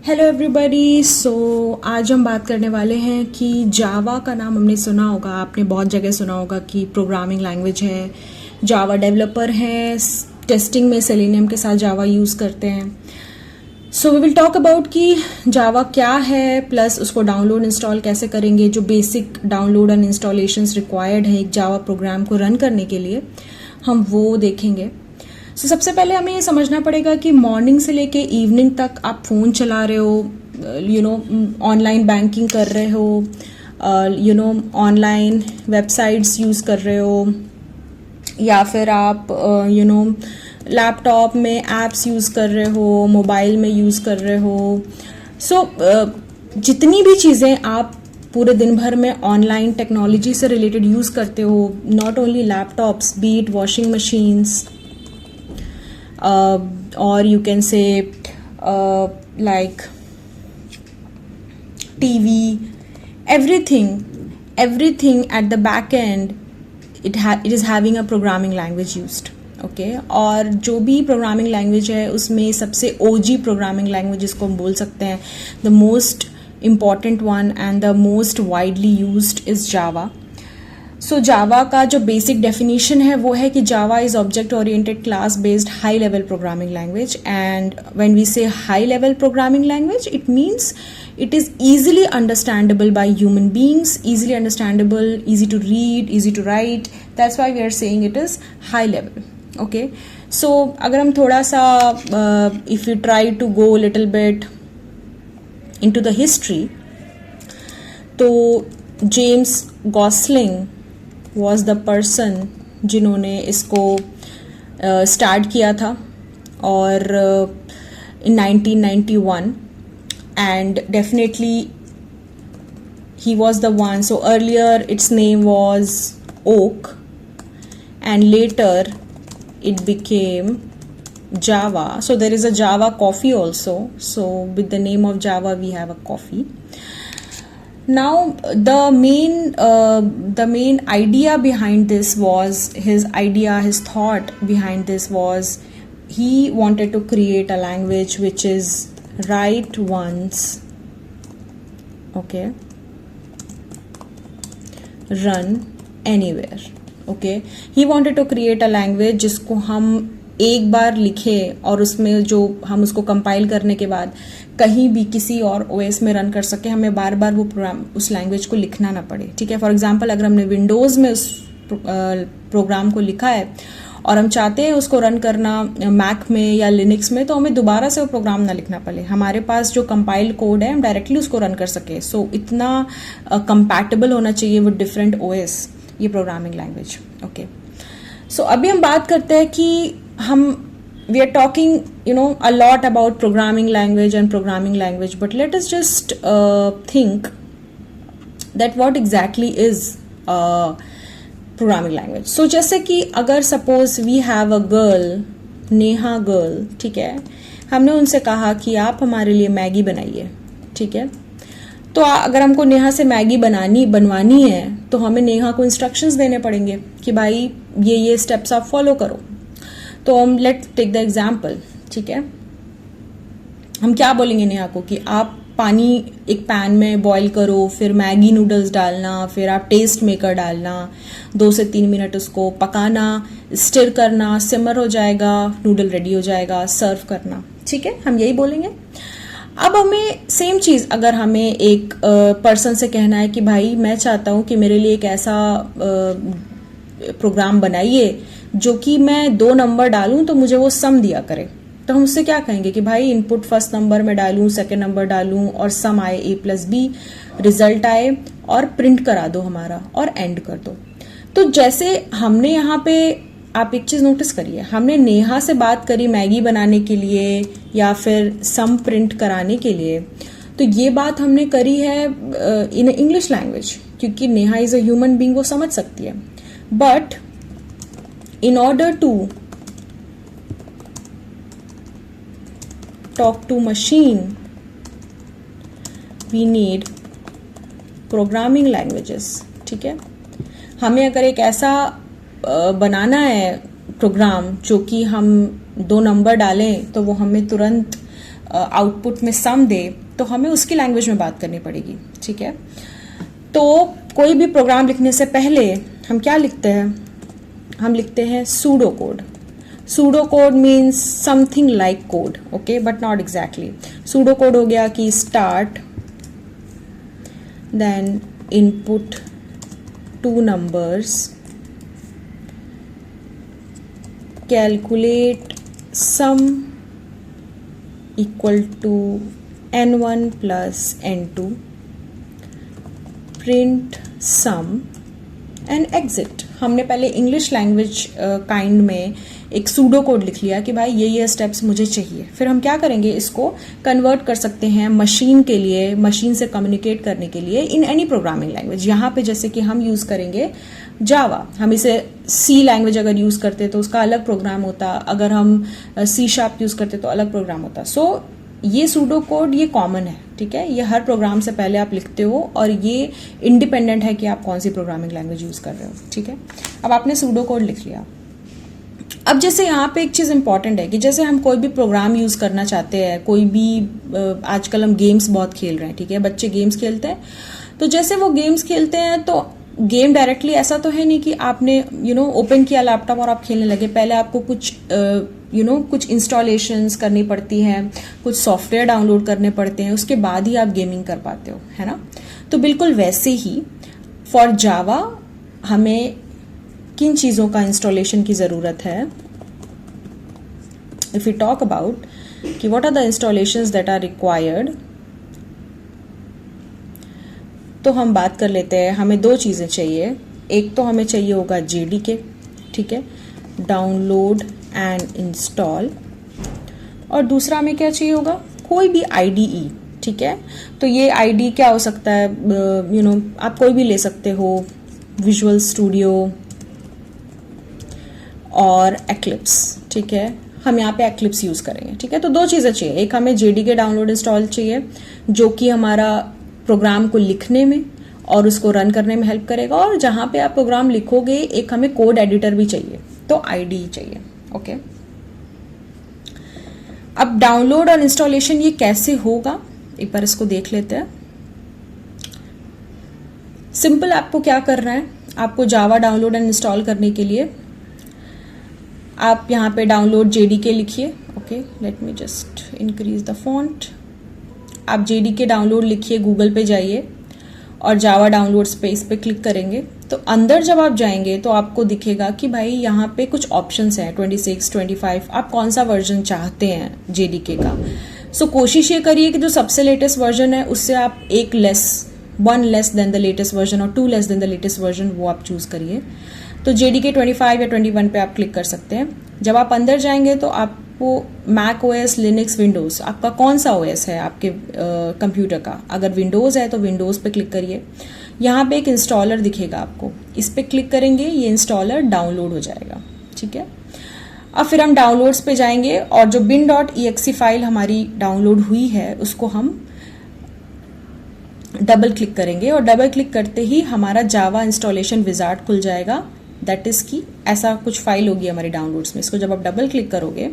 Hello everybody. सो आज हम बात करने वाले हैं कि जावा का नाम हमने सुना होगा, आपने बहुत जगह सुना होगा कि प्रोग्रामिंग लैंग्वेज है, जावा डेवलपर हैं, टेस्टिंग में सेलेनियम के साथ जावा यूज़ करते हैं। So we will talk about कि जावा क्या है, प्लस उसको डाउनलोड इंस्टॉल कैसे करेंगे, जो basic download and installations required है एक जावा प्रोग्राम को रन करने के लिए, हम वो देखेंगे। सो सबसे पहले हमें ये समझना पड़ेगा कि मॉर्निंग से लेके इवनिंग तक आप फ़ोन चला रहे हो, ऑनलाइन बैंकिंग कर रहे हो, ऑनलाइन वेबसाइट्स यूज़ कर रहे हो, या फिर आप लैपटॉप में ऐप्स यूज़ कर रहे हो, मोबाइल में यूज़ कर रहे हो। सो जितनी भी चीज़ें आप पूरे दिन भर में ऑनलाइन टेक्नोलॉजी से रिलेटेड यूज़ करते हो, not only laptops, but washing machines, or you can say like TV, everything at the back end it is having a programming language used. Okay, और जो भी प्रोग्रामिंग लैंग्वेज है उसमें सबसे OG programming language जिसको हम बोल सकते हैं, the most important one and the most widely used is Java. So Java का जो बेसिक डेफिनेशन है वो है कि Java is object oriented class based high level programming language, and when we say high level programming language it means it is easily understandable by human beings, easily understandable, easy to read, easy to write. That's why we are saying it is high level. Okay, so अगर हम थोड़ा सा if you try to go a little bit into the history, तो James Gosling was the person जिन्होंने इसको start किया था, और in 1991, and definitely he was the one. So earlier its name was Oak and later it became Java. So there is a Java coffee also. So with the name of Java we have a coffee. Now the main idea behind this was his thought behind this was he wanted to create a language which is write once, okay, run anywhere. Okay, he wanted to create a language जिसको हम एक बार लिखे और उसमें जो हम उसको compile करने के बाद कहीं भी किसी और ओएस में रन कर सके, हमें बार बार वो प्रोग्राम उस लैंग्वेज को लिखना ना पड़े। ठीक है, फॉर एग्जांपल अगर हमने विंडोज़ में उस प्रोग्राम को लिखा है और हम चाहते हैं उसको रन करना मैक में या लिनक्स में, तो हमें दोबारा से वो प्रोग्राम ना लिखना पड़े, हमारे पास जो कंपाइल कोड है हम डायरेक्टली उसको रन कर सके। सो इतना कंपैटिबल होना चाहिए विद डिफरेंट ओएस ये प्रोग्रामिंग लैंग्वेज। ओके, सो अभी हम बात करते हैं कि we are talking a lot about programming language and programming language, but let us just think that what exactly is programming language. So जैसे कि अगर suppose we have a girl, Neha girl, ठीक है, हमने उनसे कहा कि आप हमारे लिए मैगी बनाइए। ठीक है, तो अगर हमको नेहा से मैगी बनवानी है तो हमें नेहा को इंस्ट्रक्शंस देने पड़ेंगे कि भाई ये स्टेप्स आप फॉलो करो। तो हम लेट टेक द एग्जाम्पल। ठीक है, हम क्या बोलेंगे नेहा को कि आप पानी एक पैन में बॉईल करो, फिर मैगी नूडल्स डालना, फिर आप टेस्ट मेकर डालना, 2 से 3 मिनट उसको पकाना, स्टिर करना, सिमर हो जाएगा, नूडल रेडी हो जाएगा, सर्व करना। ठीक है, हम यही बोलेंगे। अब हमें सेम चीज़ अगर हमें एक पर्सन से कहना है कि भाई मैं चाहता हूँ कि मेरे लिए एक ऐसा प्रोग्राम बनाइए जो कि मैं 2 नंबर डालूं तो मुझे वो सम दिया करे, तो हम उससे क्या कहेंगे कि भाई इनपुट फर्स्ट नंबर में डालूं, सेकंड नंबर डालूं और सम आए A+B, रिजल्ट आए और प्रिंट करा दो हमारा और एंड कर दो। तो जैसे हमने यहाँ पे आप एक चीज नोटिस करिए, हमने नेहा से बात करी मैगी बनाने के लिए या फिर सम प्रिंट कराने के लिए, तो ये बात हमने करी है इन इंग्लिश लैंग्वेज, क्योंकि Neha is a human being, वो समझ सकती है। But in order to talk to machine we need programming languages। ठीक है, हमें अगर एक ऐसा बनाना है प्रोग्राम जो कि हम 2 नंबर डालें तो वो हमें तुरंत आउटपुट में सम दे तो हमें उसकी लैंग्वेज में बात करनी पड़ेगी, ठीक है। तो कोई भी प्रोग्राम लिखने से पहले हम क्या लिखते हैं, हम लिखते हैं pseudo code. Pseudo code means something like code, okay, but not exactly. Pseudo code हो गया कि start, then input 2 numbers, calculate sum equal to n1 plus n2, print sum and exit। हमने पहले इंग्लिश लैंग्वेज काइंड में एक pseudo code लिख लिया कि भाई ये स्टेप्स मुझे चाहिए। फिर हम क्या करेंगे, इसको कन्वर्ट कर सकते हैं मशीन के लिए, मशीन से कम्युनिकेट करने के लिए इन एनी प्रोग्रामिंग लैंग्वेज। यहाँ पे जैसे कि हम यूज़ करेंगे जावा, हम इसे सी लैंग्वेज अगर यूज़ करते तो उसका अलग प्रोग्राम होता, अगर हम सी शार्प यूज़ करते तो अलग प्रोग्राम होता। सो ये सूडो कोड ये कॉमन है, ठीक है, ये हर प्रोग्राम से पहले आप लिखते हो और ये इंडिपेंडेंट है कि आप कौन सी प्रोग्रामिंग लैंग्वेज यूज़ कर रहे हो, ठीक है। अब आपने सूडो कोड लिख लिया। अब जैसे यहाँ पे एक चीज़ इंपॉर्टेंट है कि जैसे हम कोई भी प्रोग्राम यूज़ करना चाहते हैं, कोई भी आजकल हम गेम्स बहुत खेल रहे हैं, ठीक है, बच्चे गेम्स खेलते हैं, तो जैसे वो गेम्स खेलते हैं तो गेम डायरेक्टली ऐसा तो है नहीं कि आपने ओपन किया लैपटॉप और आप खेलने लगे। पहले आपको कुछ कुछ इंस्टॉलेशंस करनी पड़ती हैं, कुछ सॉफ्टवेयर डाउनलोड करने पड़ते हैं, उसके बाद ही आप गेमिंग कर पाते हो, है ना। तो बिल्कुल वैसे ही फॉर जावा हमें किन चीज़ों का इंस्टॉलेशन की ज़रूरत है। इफ़ यू टॉक अबाउट कि what are the installations that are required, तो हम बात कर लेते हैं। हमें 2 चीज़ें चाहिए। एक तो हमें चाहिए होगा JDK, ठीक है, डाउनलोड एंड इंस्टॉल, और दूसरा हमें क्या चाहिए होगा, कोई भी IDE, ठीक है। तो ये IDE क्या हो सकता है, आप कोई भी ले सकते हो, विजुअल स्टूडियो और एक्लिप्स, ठीक है। हम यहाँ पे एक्लिप्स यूज़ करेंगे, ठीक है। तो 2 चीज़ें चाहिए, एक हमें JDK डाउनलोड इंस्टॉल चाहिए जो कि हमारा प्रोग्राम को लिखने में और उसको रन करने में हेल्प करेगा, और जहाँ पे आप प्रोग्राम लिखोगे एक हमें कोड एडिटर भी चाहिए, तो IDE चाहिए, ओके। अब डाउनलोड और इंस्टॉलेशन ये कैसे होगा, एक बार इसको देख लेते हैं। सिंपल, आपको क्या करना है, आपको जावा डाउनलोड एंड इंस्टॉल करने के लिए आप यहाँ पे डाउनलोड JDK लिखिए, okay, let me just increase the font. आप JDK डाउनलोड लिखिए, गूगल पे जाइए और जावा डाउनलोड्स पे इस पे क्लिक करेंगे तो अंदर जब आप जाएंगे तो आपको दिखेगा कि भाई यहाँ पे कुछ ऑप्शंस हैं, 26, 25, आप कौन सा वर्जन चाहते हैं JDK का। सो कोशिश ये करिए कि जो सबसे लेटेस्ट वर्जन है उससे आप one less than the latest version और 2 less than the latest version वो आप चूज करिए। तो JDK 25 या 21 पे आप क्लिक कर सकते हैं। जब आप अंदर जाएंगे तो आपको मैक OS, लिनक्स, विंडोज़, आपका कौन सा OS है आपके कंप्यूटर का। अगर विंडोज़ है तो विंडोज़ पे क्लिक करिए। यहाँ पे एक इंस्टॉलर दिखेगा आपको, इस पे क्लिक करेंगे, ये इंस्टॉलर डाउनलोड हो जाएगा, ठीक है। अब फिर हम डाउनलोड्स पे जाएंगे और जो bin.exe फाइल हमारी डाउनलोड हुई है उसको हम डबल क्लिक करेंगे और डबल क्लिक करते ही हमारा जावा इंस्टॉलेशन विजार्ड खुल जाएगा। दैट इज़ की ऐसा कुछ फाइल होगी हमारी डाउनलोड्स में। इसको जब आप डबल क्लिक करोगे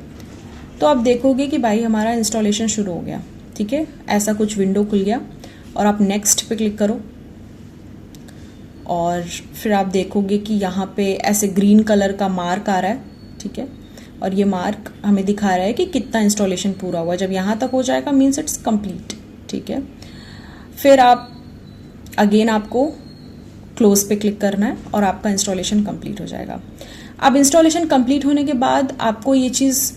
तो आप देखोगे कि भाई हमारा इंस्टॉलेशन शुरू हो गया, ठीक है। ऐसा कुछ विंडो खुल गया और आप नेक्स्ट पे क्लिक करो और फिर आप देखोगे कि यहाँ पे ऐसे ग्रीन कलर का मार्क आ रहा है, ठीक है, और ये मार्क हमें दिखा रहा है कि कितना इंस्टॉलेशन पूरा हुआ। जब यहाँ तक हो जाएगा मीन्स इट्स कंप्लीट, ठीक है। फिर आप अगेन आपको क्लोज पे क्लिक करना है और आपका इंस्टॉलेशन कंप्लीट हो जाएगा। अब इंस्टॉलेशन कंप्लीट होने के बाद आपको ये चीज़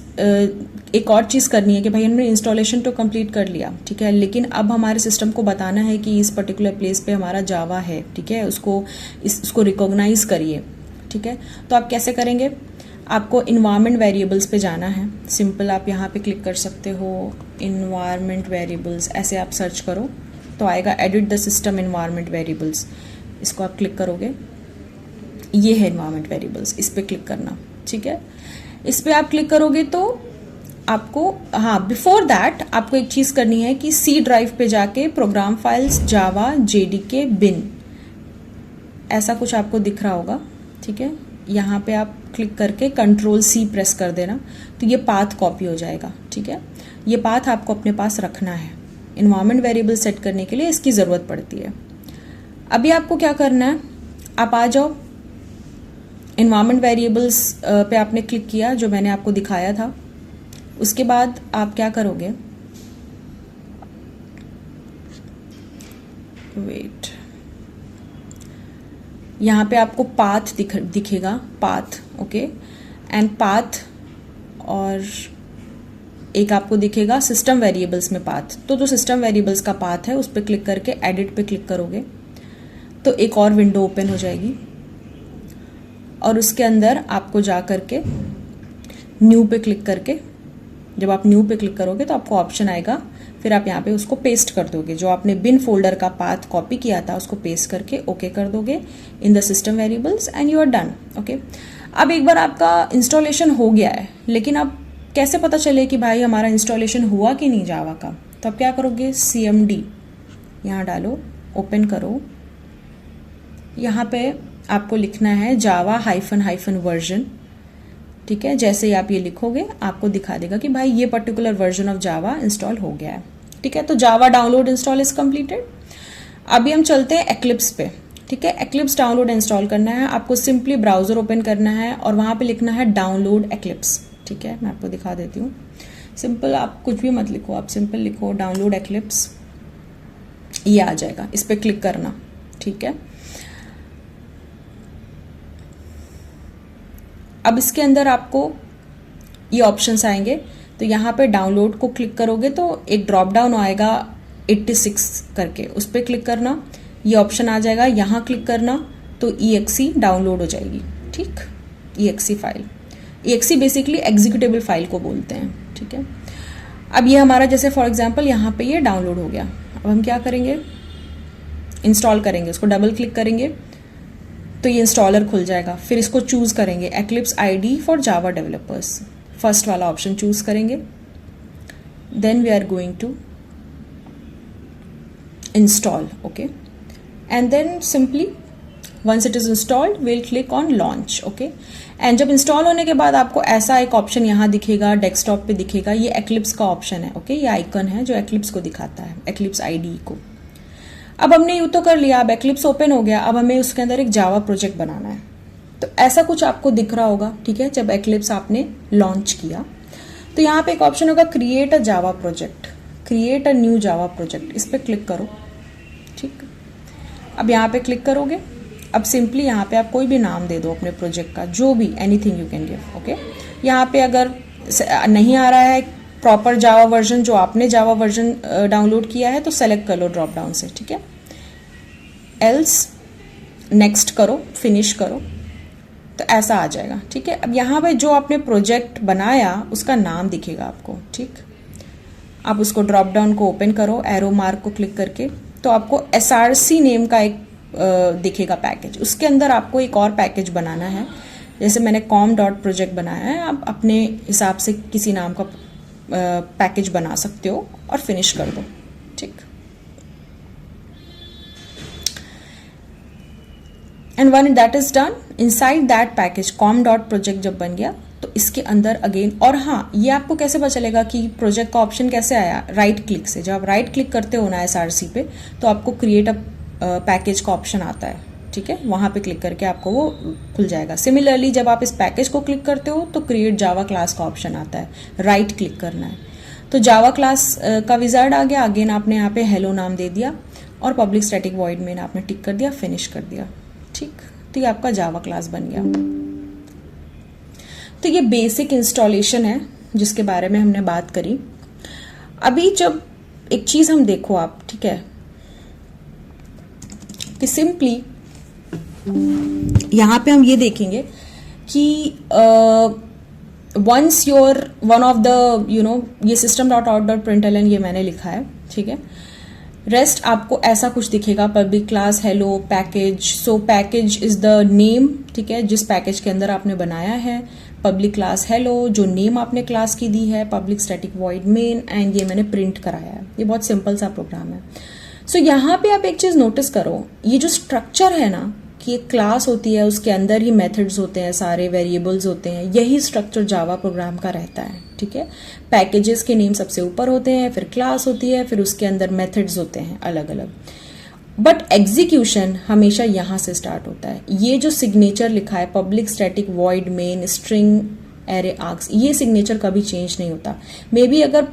एक और चीज़ करनी है कि भाई हमने इंस्टॉलेशन तो कंप्लीट कर लिया, ठीक है, लेकिन अब हमारे सिस्टम को बताना है कि इस पर्टिकुलर प्लेस पे हमारा जावा है, ठीक है, उसको रिकॉग्नाइज करिए, ठीक है। तो आप कैसे करेंगे, आपको इन्वायरमेंट वेरिएबल्स पे जाना है। सिंपल आप यहाँ पे क्लिक कर सकते हो, इन्वायरमेंट वेरिएबल्स ऐसे आप सर्च करो तो आएगा edit the system environment variables. इसको आप क्लिक करोगे, ये है इन्वायरमेंट वेरिएबल्स, इस पर क्लिक करना, ठीक है। इस पर आप क्लिक करोगे तो आपको बिफोर दैट आपको एक चीज़ करनी है कि C ड्राइव पे जाके प्रोग्राम फाइल्स जावा JDK bin ऐसा कुछ आपको दिख रहा होगा, ठीक है। यहाँ पे आप क्लिक करके Ctrl+C प्रेस कर देना तो ये पाथ कॉपी हो जाएगा, ठीक है। ये पाथ आपको अपने पास रखना है। इन्वायरमेंट वेरिएबल सेट करने के लिए इसकी ज़रूरत पड़ती है। अभी आपको क्या करना है, आप आ जाओ इन्वायरमेंट वेरिएबल्स पे आपने क्लिक किया जो मैंने आपको दिखाया था। उसके बाद आप क्या करोगे, वेट, यहाँ पे आपको पाथ दिखेगा, पाथ, ओके, एंड पाथ, और एक आपको दिखेगा सिस्टम वेरिएबल्स में पाथ। तो जो सिस्टम वेरिएबल्स का पाथ है उस पर क्लिक करके एडिट पे क्लिक करोगे तो एक और विंडो ओपन हो जाएगी, और उसके अंदर आपको जा करके न्यू पे क्लिक करके, जब आप न्यू पे क्लिक करोगे तो आपको ऑप्शन आएगा, फिर आप यहाँ पे उसको पेस्ट कर दोगे, जो आपने बिन फोल्डर का पाथ कॉपी किया था उसको पेस्ट करके ओके कर दोगे in the system variables and you are done. Okay, अब एक बार आपका इंस्टॉलेशन हो गया है, लेकिन अब कैसे पता चले कि भाई हमारा इंस्टॉलेशन हुआ कि नहीं जावा का, तो आप क्या करोगे, CMD यहाँ डालो, ओपन करो, यहाँ पे आपको लिखना है जावा हाइफन वर्जन, ठीक है। जैसे ही आप ये लिखोगे आपको दिखा देगा कि भाई ये particular version of Java install हो गया है, ठीक है। तो Java download install is completed. अभी हम चलते हैं एक्लिप्स पे, ठीक है। एक्लिप्स डाउनलोड इंस्टॉल करना है आपको, सिंपली ब्राउजर ओपन करना है और वहाँ पे लिखना है डाउनलोड एक्लिप्स, ठीक है। मैं आपको दिखा देती हूँ, सिंपल, आप कुछ भी मत लिखो, आप सिंपल लिखो डाउनलोड एक्लिप्स, ये आ जाएगा, इस पर क्लिक करना, ठीक है। अब इसके अंदर आपको ये ऑप्शंस आएंगे, तो यहाँ पे डाउनलोड को क्लिक करोगे तो एक ड्रॉप डाउन आएगा 86 करके, उस पर क्लिक करना, ये ऑप्शन आ जाएगा, यहाँ क्लिक करना तो EXE डाउनलोड हो जाएगी, ठीक, EXE file. EXE basically executable file को बोलते हैं, ठीक है। अब ये हमारा जैसे फॉर एग्जांपल यहाँ पे ये डाउनलोड हो गया। अब हम क्या करेंगे, इंस्टॉल करेंगे, उसको डबल क्लिक करेंगे तो ये इंस्टॉलर खुल जाएगा। फिर इसको चूज करेंगे, Eclipse ID for Java developers, first वाला ऑप्शन चूज करेंगे, then we are going to install, okay, and then simply once it is installed will click on launch, okay. And जब इंस्टॉल होने के बाद आपको ऐसा एक ऑप्शन यहाँ दिखेगा, डेस्कटॉप पे दिखेगा, ये एक्लिप्स का ऑप्शन है, ओके, ये आइकन है जो एक्लिप्स को दिखाता है, एक्लिप्स ID को। अब हमने यूँ तो कर लिया, अब एक्लिप्स ओपन हो गया, अब हमें उसके अंदर एक जावा प्रोजेक्ट बनाना है, तो ऐसा कुछ आपको दिख रहा होगा, ठीक है। जब एक्लिप्स आपने लॉन्च किया तो यहाँ पे एक ऑप्शन होगा create a Java project, create a new Java project, इस पर क्लिक करो, ठीक। अब यहाँ पे क्लिक करोगे, अब सिंपली यहाँ पे आप कोई भी नाम दे दो अपने प्रोजेक्ट का, जो भी, anything you can give, okay. यहाँ पे अगर नहीं आ रहा है प्रॉपर जावा वर्जन, जो आपने जावा वर्जन डाउनलोड किया है, तो सेलेक्ट कर लो ड्रॉप डाउन से, ठीक है। एल्स नेक्स्ट करो, फिनिश करो, तो ऐसा आ जाएगा, ठीक है। अब यहाँ पे जो आपने प्रोजेक्ट बनाया उसका नाम दिखेगा आपको, ठीक। आप उसको ड्रॉप डाउन को ओपन करो, एरो मार्क को क्लिक करके, तो आपको SRC नेम का एक दिखेगा पैकेज, उसके अंदर आपको एक और पैकेज बनाना है। जैसे मैंने com.project बनाया है, आप अपने हिसाब से किसी नाम का पैकेज बना सकते हो और फिनिश कर दो, ठीक। And one that is done, inside that package com.project जब बन गया तो इसके अंदर अगेन, और हाँ, ये आपको कैसे पता चलेगा कि प्रोजेक्ट का ऑप्शन कैसे आया, राइट क्लिक से। जब आप राइट क्लिक करते हो ना SRC पे, तो आपको क्रिएट अ पैकेज का ऑप्शन आता है, ठीक है, वहाँ पे क्लिक करके आपको वो खुल जाएगा। सिमिलरली जब आप इस पैकेज को क्लिक करते हो तो क्रिएट जावा क्लास का ऑप्शन आता है, राइट क्लिक करना है, तो जावा क्लास का विजार्ड आ गया। अगेन आपने यहाँ पे हेलो नाम दे दिया और पब्लिक स्टैटिक वॉइड में आपने टिक कर दिया, फिनिश कर दिया, ठीक। तो ये आपका जावा क्लास बन गया। तो ये बेसिक इंस्टॉलेशन है जिसके बारे में हमने बात करी। अभी जब एक चीज हम देखो आप, ठीक है, कि सिंपली यहाँ पे हम ये देखेंगे कि once your one of the ये system.out.println ये मैंने लिखा है, ठीक है। रेस्ट आपको ऐसा कुछ दिखेगा, public class hello package, so package is the name, ठीक है, जिस पैकेज के अंदर आपने बनाया है। पब्लिक क्लास हेलो, जो नेम आपने क्लास की दी है, public static void main, and ये मैंने प्रिंट कराया है। ये बहुत सिंपल सा प्रोग्राम है। सो यहाँ पे आप एक चीज नोटिस करो, ये जो स्ट्रक्चर है ना, कि एक क्लास होती है, उसके अंदर ही मेथड्स होते हैं, सारे वेरिएबल्स होते हैं, यही स्ट्रक्चर जावा प्रोग्राम का रहता है। ठीक है। पैकेजेस के नेम सबसे ऊपर होते हैं, फिर क्लास होती है, फिर उसके अंदर मेथड्स होते हैं अलग अलग। बट एग्जीक्यूशन हमेशा यहाँ से स्टार्ट होता है। ये जो सिग्नेचर लिखा है public static void main string array args, ये सिग्नेचर कभी चेंज नहीं होता। मे बी अगर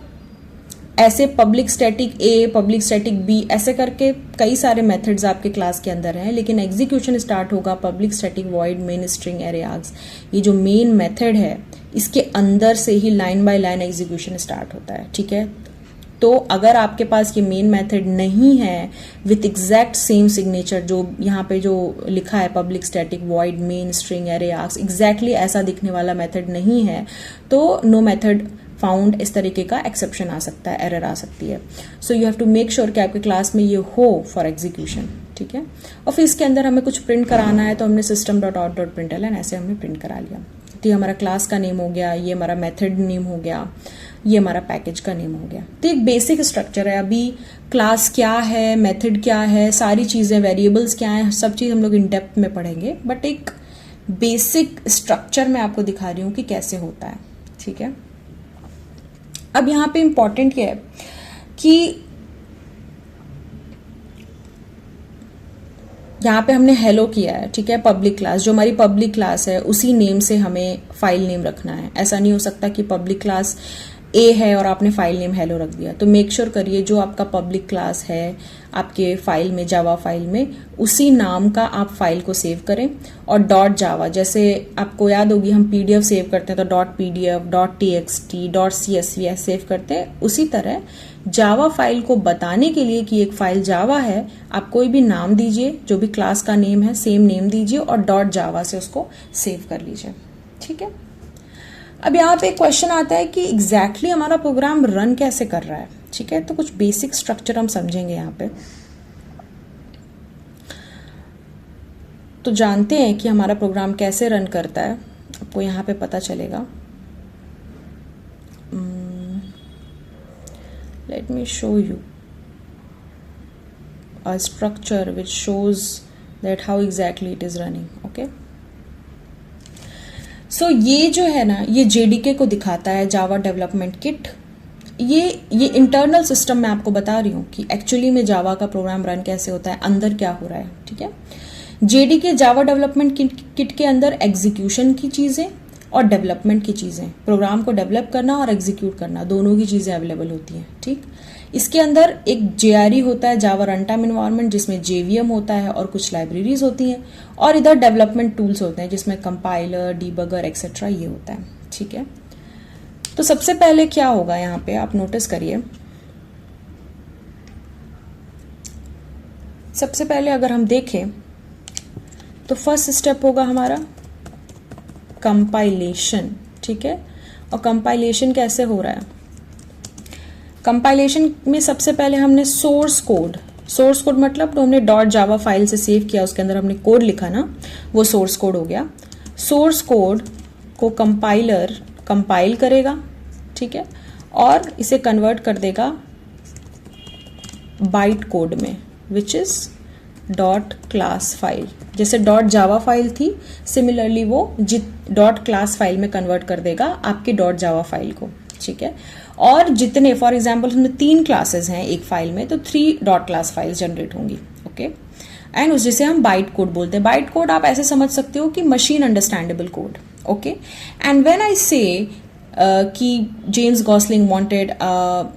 ऐसे पब्लिक स्टैटिक ए, पब्लिक स्टैटिक बी, ऐसे करके कई सारे मेथड्स आपके क्लास के अंदर हैं, लेकिन एग्जीक्यूशन स्टार्ट होगा public static void main string array args. ये जो मेन मेथड है इसके अंदर से ही line by line execution start होता है, ठीक है। तो अगर आपके पास ये मेन मेथड नहीं है विथ एग्जैक्ट सेम सिग्नेचर, जो यहाँ पे जो लिखा है public static void main string array arcs, exactly ऐसा दिखने वाला मेथड नहीं है, तो नो मेथड फाउंड, इस तरीके का एक्सेप्शन आ सकता है, एरर आ सकती है। So you have to make sure कि आपके क्लास में ये हो फॉर एग्जीक्यूशन, ठीक है। और फिर इसके अंदर हमें कुछ प्रिंट कराना है, तो हमने system.out.println ऐसे हमने प्रिंट करा लिया। तो ये हमारा क्लास का नेम हो गया, ये हमारा मेथड नेम हो गया, ये हमारा पैकेज का नेम हो गया। तो एक बेसिक स्ट्रक्चर है। अभी क्लास क्या है, मेथड क्या है, सारी चीज़ें, वेरिएबल्स क्या है, सब चीज़ हम लोग इन डेप्थ में पढ़ेंगे, बट एक बेसिक स्ट्रक्चर मैं आपको दिखा रही हूँ कि कैसे होता है, ठीक है। अब यहाँ पे इंपॉर्टेंट क्या है कि यहाँ पे हमने हेलो किया है, ठीक है। पब्लिक क्लास, जो हमारी पब्लिक क्लास है उसी नेम से हमें फाइल नेम रखना है। ऐसा नहीं हो सकता कि पब्लिक क्लास ए है और आपने फाइल नेम हेलो रख दिया। तो मेक श्योर करिए जो आपका पब्लिक क्लास है आपके फाइल में, जावा फाइल में, उसी नाम का आप फाइल को सेव करें। और डॉट जावा, जैसे आपको याद होगी हम पीडीएफ सेव करते हैं तो dot PDF, dot TXT, dot CSV save करते हैं, उसी तरह जावा फाइल को बताने के लिए कि एक फाइल जावा है, आप कोई भी नाम दीजिए, जो भी क्लास का नेम है सेम नेम दीजिए और डॉट जावा से उसको सेव कर लीजिए, ठीक है। अब यहाँ पे एक क्वेश्चन आता है कि एग्जैक्टली हमारा प्रोग्राम रन कैसे कर रहा है, ठीक है। तो कुछ बेसिक स्ट्रक्चर हम समझेंगे यहाँ पे। तो जानते हैं कि हमारा प्रोग्राम कैसे रन करता है, आपको यहाँ पे पता चलेगा। Let me show you a structure which shows that how exactly it is running, okay? So ये जो है ना, ये JDK को दिखाता है, जावा डेवलपमेंट किट। ये इंटरनल सिस्टम मैं आपको बता रही हूँ कि एक्चुअली में जावा का प्रोग्राम रन कैसे होता है, अंदर क्या हो रहा है, ठीक है। JDK जावा डेवलपमेंट किट के अंदर एग्जीक्यूशन की चीज़ें और डेवलपमेंट की चीज़ें, प्रोग्राम को डेवलप करना और एग्जीक्यूट करना, दोनों की चीज़ें अवेलेबल होती हैं, ठीक। इसके अंदर एक JRE होता है, जावा रन टाइम इन्वायरमेंट, जिसमें JVM होता है और कुछ लाइब्रेरीज होती हैं, और इधर डेवलपमेंट टूल्स होते हैं जिसमें कंपाइलर, डीबगर एक्सेट्रा ये होता है, ठीक है। तो सबसे पहले क्या होगा यहाँ पे आप नोटिस करिए। सबसे पहले अगर हम देखें तो फर्स्ट स्टेप होगा हमारा कंपाइलेशन, ठीक है। और कंपाइलेशन कैसे हो रहा है, कंपाइलेशन में सबसे पहले हमने सोर्स कोड मतलब तो हमने डॉट जावा फाइल से सेव किया, उसके अंदर हमने कोड लिखा ना, वो सोर्स कोड हो गया। सोर्स कोड को कंपाइलर कंपाइल करेगा, ठीक है, और इसे कन्वर्ट कर देगा बाइट कोड में, which is dot class file. जैसे डॉट जावा फाइल थी, सिमिलरली वो डॉट क्लास फाइल में कन्वर्ट कर देगा आपके डॉट जावा फाइल को, ठीक है। और जितने, फॉर एग्जाम्पल उसमें 3 क्लासेस हैं एक फाइल में, तो 3 डॉट क्लास फाइल्स जनरेट होंगी, ओके। एंड उस जिसे हम बाइट कोड बोलते हैं। बाइट कोड आप ऐसे समझ सकते हो कि machine understandable code, okay. And when I say कि James Gosling wanted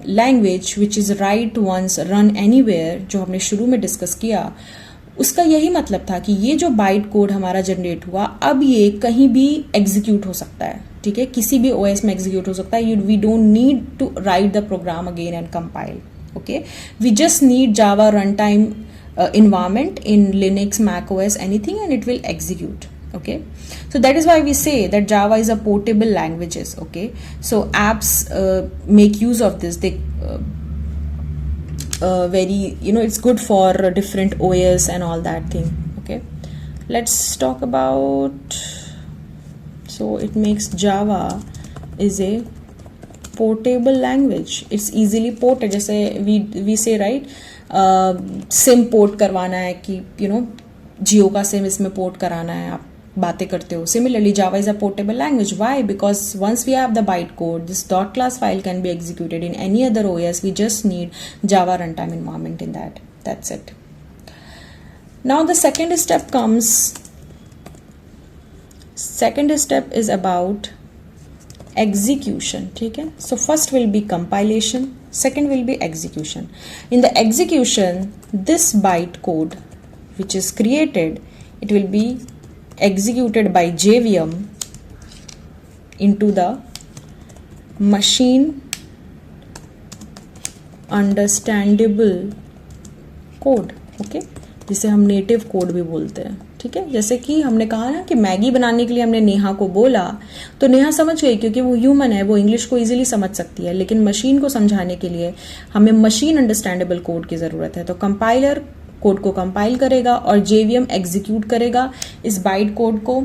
language which is write once run anywhere, जो हमने शुरू में डिस्कस किया, उसका यही मतलब था कि ये जो बाइट कोड हमारा जनरेट हुआ, अब ये कहीं भी एग्जीक्यूट हो सकता है, ठीक है, किसी भी OS में एग्जीक्यूट हो सकता है। We don't need to write the program again and compile, okay. We just need Java run time environment in Linux, Mac OS, anything, and it will execute, okay. So that is why we say that Java is a portable languages, okay. So apps make use of this. They very, it's good for different OS and all that thing, okay. Let's talk about, so it makes Java is a portable language. It's easily ported, जैसे we say, right, SIM port करवाना है कि जियो का SIM इसमें port कराना है, आप बातें करते हो. Similarly, Java is a portable language. Why? Because once we have the bytecode, this dot class file can be executed in any other OS. We just need Java runtime environment in that. That's it. Now the second step comes. Second step is about execution. ठीक है. So first will be compilation. Second will be execution. In the execution, this bytecode which is created, it will be executed by JVM into the machine understandable code. Okay, जिसे हम native code भी बोलते हैं. ठीक है, जैसे कि हमने कहा ना कि मैगी बनाने के लिए हमने नेहा को बोला, तो नेहा समझ गई क्योंकि वो ह्यूमन है, वो इंग्लिश को इजीली समझ सकती है. लेकिन मशीन को समझाने के लिए हमें मशीन अंडरस्टैंडेबल कोड की ज़रूरत है. तो कंपाइलर कोड को कंपाइल करेगा और JVM एग्जीक्यूट करेगा इस बाइट कोड को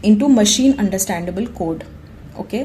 into machine understandable code. Okay,